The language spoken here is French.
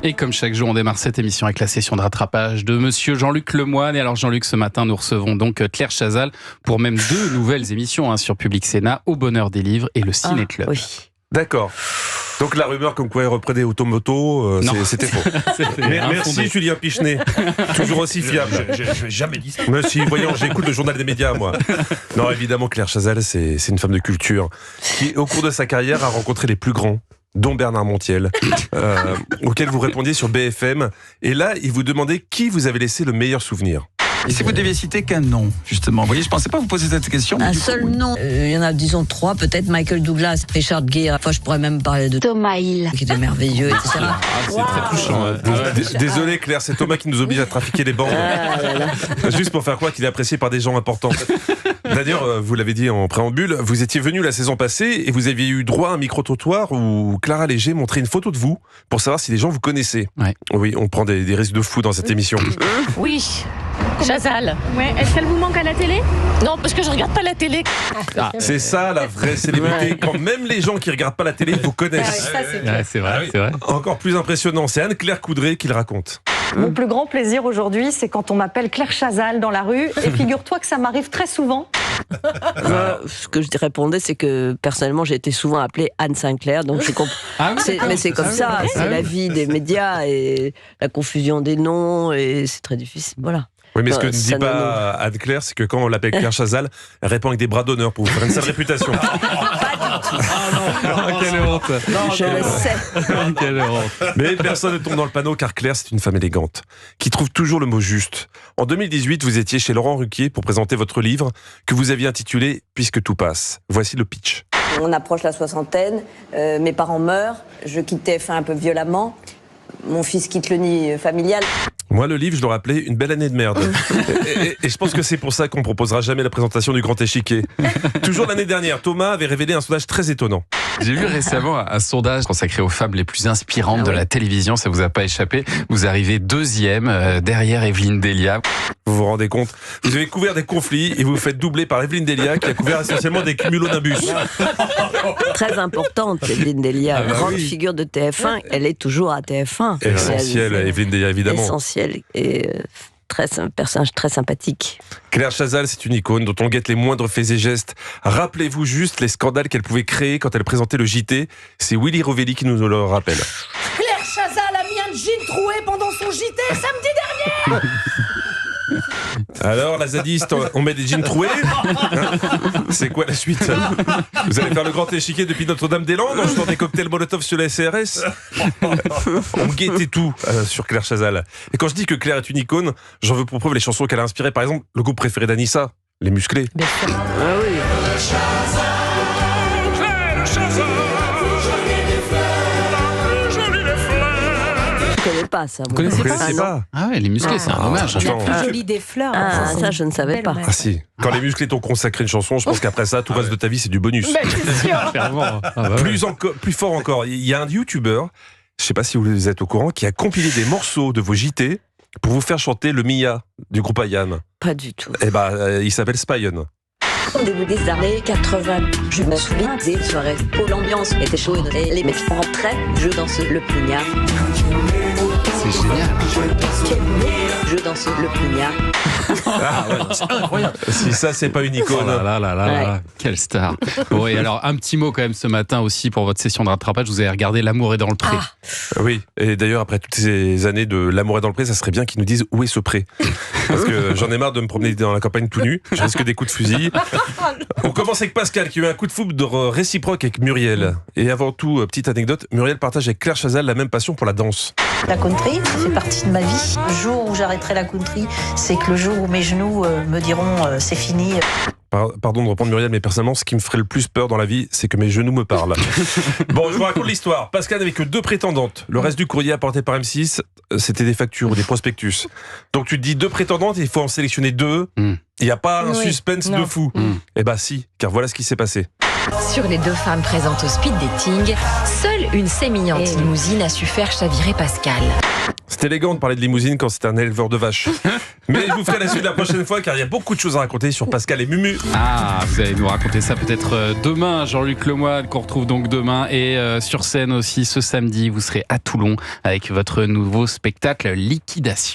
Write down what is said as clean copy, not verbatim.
Et comme chaque jour, on démarre cette émission avec la session de rattrapage de monsieur Jean-Luc Lemoine. Et alors Jean-Luc, ce matin, nous recevons donc Claire Chazal pour même 2 nouvelles émissions sur Public Sénat, Au bonheur des livres et le Ciné Club. Oui. D'accord. Donc la rumeur comme quoi il reprenait Automoto, c'était faux. Merci Julien Pichenet, toujours aussi fiable. Je n'ai jamais dit ça. Mais si, voyons, j'écoute le journal des médias, moi. Non, évidemment, Claire Chazal, c'est une femme de culture qui, au cours de sa carrière, a rencontré les plus grands, dont Bernard Montiel, auquel vous répondiez sur BFM. Et là, il vous demandait qui vous avait laissé le meilleur souvenir. Et si vous deviez citer qu'un nom, justement, vous voyez, je ne pensais pas vous poser cette question. Un seul nom. Il y en a, disons, 3, peut-être Michael Douglas, Richard Gere. Enfin, je pourrais même parler de Thomas Hill, qui était merveilleux, etc. C'est très touchant. Désolé Claire, c'est Thomas qui nous oblige à trafiquer les bandes. Juste pour faire croire qu'il est apprécié par des gens importants. D'ailleurs, vous l'avez dit en préambule, vous étiez venu la saison passée et vous aviez eu droit à un micro-trottoir où Clara Léger montrait une photo de vous pour savoir si les gens vous connaissaient. Ouais. Oui, on prend des risques de fou dans cette émission. Oui, Chazal. Ouais, est-ce qu'elle vous manque à la télé? Non, parce que je regarde pas la télé. C'est ça la vraie célébrité, quand même les gens qui regardent pas la télé vous connaissent. C'est vrai, c'est vrai. Encore plus impressionnant, c'est Anne-Claire Coudray qui le raconte. Mon plus grand plaisir aujourd'hui, c'est quand on m'appelle Claire Chazal dans la rue. Et figure-toi que ça m'arrive très souvent. Ce que je répondais, c'est que personnellement, j'ai été souvent appelée Anne Sinclair, donc je comprends. Mais c'est comme ça, c'est la vie des médias et la confusion des noms, et c'est très difficile. Voilà. Oui, mais ce que ne dit pas Anne-Claire, c'est que quand on l'appelle Claire Chazal, elle répond avec des bras d'honneur pour vous faire une sale réputation. Quelle honte. Je le sais. Quelle honte. Mais personne ne tombe dans le panneau car Claire, c'est une femme élégante, qui trouve toujours le mot juste. En 2018, vous étiez chez Laurent Ruquier pour présenter votre livre que vous aviez intitulé « Puisque tout passe ». Voici le pitch. On approche la soixantaine, mes parents meurent, je quitte TF1 un peu violemment, mon fils quitte le nid familial. Moi, le livre, je le rappelais, une belle année de merde. Et je pense que c'est pour ça qu'on ne proposera jamais la présentation du Grand Échiquier. Toujours l'année dernière, Thomas avait révélé un sondage très étonnant. J'ai vu récemment un sondage consacré aux femmes les plus inspirantes de la télévision, ça vous a pas échappé. Vous arrivez 2e derrière Evelyne Delia. Vous vous rendez compte? Vous avez couvert des conflits et vous vous faites doubler par Evelyne Delia qui a couvert essentiellement des cumulonimbus. Très importante, Evelyne Delia, grande figure de TF1, elle est toujours à TF1. Essentiel, Evelyne Delia, évidemment. Essentiel et un personnage très sympathique. Claire Chazal, c'est une icône dont on guette les moindres faits et gestes. Rappelez-vous juste les scandales qu'elle pouvait créer quand elle présentait le JT. C'est Willy Rovelli qui nous le rappelle. Claire Chazal a mis un jean troué pendant son JT samedi dernier. Alors, la zadiste, on met des jeans troués? C'est quoi la suite? Vous allez faire le Grand Échiquier depuis Notre-Dame-des-Landes en jetant des cocktails Molotov sur la SRS? On guettait tout sur Claire Chazal. Et quand je dis que Claire est une icône, j'en veux pour preuve les chansons qu'elle a inspirées. Par exemple, le groupe préféré d'Anissa, Les Musclés. Bien sûr. Ah oui. Je ne connais pas ça. Vous connaissez pas? Ah ouais, Les Musclés, c'est un hommage. Attends. La plus jolie des fleurs. Ça, je ne savais pas. Ah si, quand Les Musclés t'ont consacré une chanson, je pense qu'après ça, tout le reste de ta vie, c'est du bonus. Clairement. Plus fort encore, il y a un youtubeur, je ne sais pas si vous êtes au courant, qui a compilé des morceaux de vos JT pour vous faire chanter le Mia du groupe Ayam. Pas du tout. Eh ben, il s'appelle Spyon. Au début des années 80, je me souviens des soirées où l'ambiance était chaude et les mecs rentraient, je dansais le pugnard. C'est génial. Je dansais le pugnard. Ah ouais, c'est incroyable. Si ça, c'est pas une icône. Oh là, quelle star. Bon, et alors, un petit mot quand même ce matin aussi pour votre session de rattrapage. Vous avez regardé L'amour est dans le pré. Oui, et d'ailleurs, après toutes ces années de L'amour est dans le pré, ça serait bien qu'ils nous disent où est ce pré. Parce que j'en ai marre de me promener dans la campagne tout nu. Je risque des coups de fusil. On commence avec Pascal qui a eu un coup de foudre réciproque avec Muriel. Et avant tout, petite anecdote, Muriel partage avec Claire Chazal la même passion pour la danse. La country, ça fait partie de ma vie. Le jour où j'arrêterai la country, c'est que le jour où mes genoux me diront c'est fini. Pardon de reprendre Muriel, mais personnellement, ce qui me ferait le plus peur dans la vie, c'est que mes genoux me parlent. Bon, je vous raconte l'histoire. Pascal n'avait que 2 prétendantes. Le reste du courrier apporté par M6, c'était des factures ou des prospectus. Donc tu te dis 2 prétendantes, il faut en sélectionner 2. Il n'y a pas un suspense de fou. Eh ben si, car voilà ce qui s'est passé. Sur les 2 femmes présentes au speed dating, seule une sémillante limousine a su faire chavirer Pascal. C'est élégant de parler de limousine quand c'est un éleveur de vaches. Mais je vous ferai la suite la prochaine fois car il y a beaucoup de choses à raconter sur Pascal et Mumu. Ah, vous allez nous raconter ça peut-être demain, Jean-Luc Lemoyne, qu'on retrouve donc demain. Et sur scène aussi ce samedi, vous serez à Toulon avec votre nouveau spectacle Liquidation.